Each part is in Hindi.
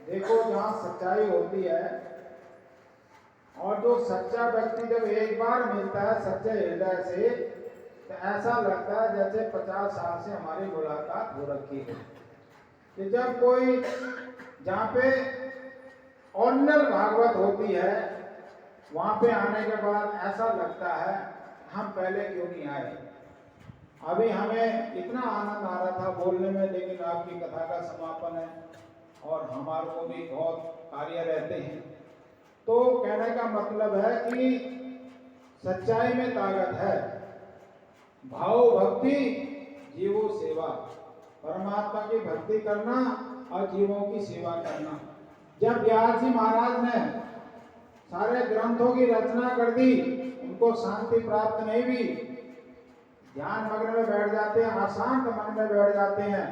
देखो जहाँ सच्चाई होती है और जो सच्चा व्यक्ति जब एक बार मिलता है सच्चे हृदय से, तो ऐसा लगता है जैसे 50 साल से हमारी मुलाकात हो रखी है। कि जब कोई जहाँ पे ओरिजिनल भागवत होती है वहां पे आने के बाद ऐसा लगता है हम पहले क्यों नहीं आए। अभी हमें इतना आनंद आ रहा था बोलने में, लेकिन आपकी कथा का समापन है और हमारे को भी बहुत कार्य रहते हैं। तो कहने का मतलब है कि सच्चाई में ताकत है। भाव भक्ति जीवो सेवा, परमात्मा की भक्ति करना और जीवों की सेवा करना। जब व्यास जी महाराज ने सारे ग्रंथों की रचना कर दी, उनको शांति प्राप्त नहीं हुई, ध्यान मग्न में बैठ जाते हैं, अशांत मन में बैठ जाते हैं।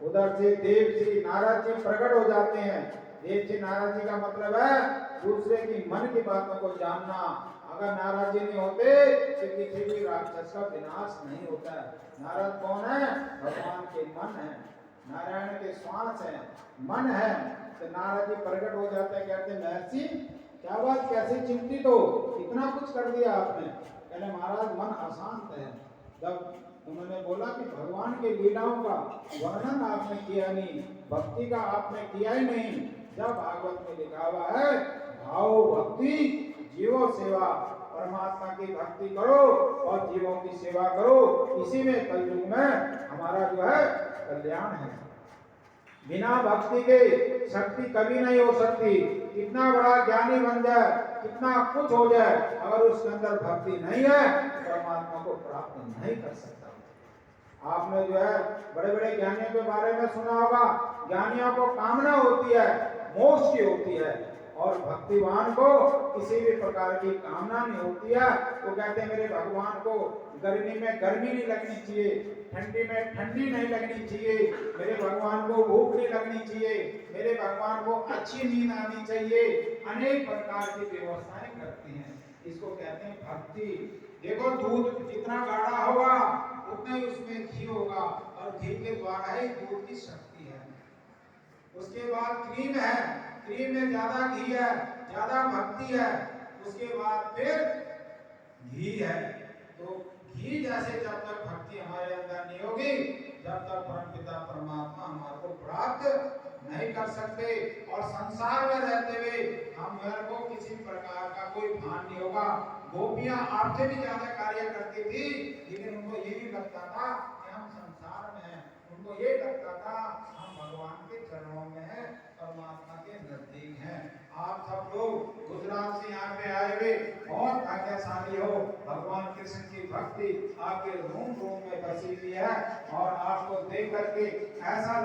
उधर से देव जी नारद जी प्रकट हो जाते हैं। देव जी नारद जी का मतलब है दूसरे की मन की बातों को जानना। अगर नारद जी नहीं होते तो किसी भी राक्षस का विनाश नहीं होता है। नारद कौन है? भगवान के मन है, नारायण के श्वास है, मन है। तो नारद जी प्रकट हो जाते हैं, कहते हैं महर्षि क्या बात, कैसे चिंतित हो, इतना कुछ कर दिया आपने। कहले महाराज मन अशांत है। जब उन्होंने बोला कि भगवान के लीलाओं का वर्णन आपने किया नहीं, भक्ति का आपने किया ही नहीं। जब भागवत में लिखा हुआ है भाव भक्ति जीवो सेवा, परमात्मा की भक्ति करो और जीवों की सेवा करो, इसी में कलयुग में हमारा जो है कल्याण है। बिना भक्ति के शक्ति कभी नहीं हो सकती। कितना बड़ा ज्ञानी बन जाए, कितना कुछ हो जाए, अगर उसके अंदर भक्ति नहीं है परमात्मा को प्राप्त नहीं कर सकता। आपने जो है बड़े बड़े ज्ञानियों के बारे में सुना होगा, ज्ञानियों को कामना होती है, मोक्ष की होती है, और भक्तिवान को किसी भी प्रकार की कामना नहीं होती है। वो कहते हैं मेरे भगवान को गर्मी में गर्मी नहीं लगनी चाहिए, ठंडी में ठंडी नहीं लगनी चाहिए, मेरे भगवान को भूख नहीं लगनी चाहिए, मेरे भगवान को अच्छी नींद आनी चाहिए। अनेक प्रकार की व्यवस्थाएं करती हैं, इसको कहते हैं भक्ति। देखो दूध जितना गाढ़ा होगा उतना ही उसमें घी होगा, और घी के द्वारा ही दूध की शक्ति है। उसके बाद क्रीम है, क्रीम में ज्यादा घी है, ज्यादा भक्ति है। उसके बाद फिर घी है। तो घी जैसे जब तक भक्ति हमारे अंदर नहीं होगी, जब तक परमपिता परमात्मा हमारे को प्राप्त नहीं कर सकते। और संसार में रहते हुए हम को किसी प्रकार का कोई भान नहीं होगा। गोपियां आपसे भी ज्यादा कार्य करती थी, लेकिन उनको ये भी लगता था कि हम संसार में हैं, उनको ये लगता था हम भगवान के चरणों में हैं, परमात्मा के नजदीक हैं। आप सब लोग गुजरात से यहाँ पे आए हुए बहुत भाग्यशाली हो। भगवान कृष्ण की भक्ति आपके रूम रूम में बसी हुई है, और आपको देख करके ऐसा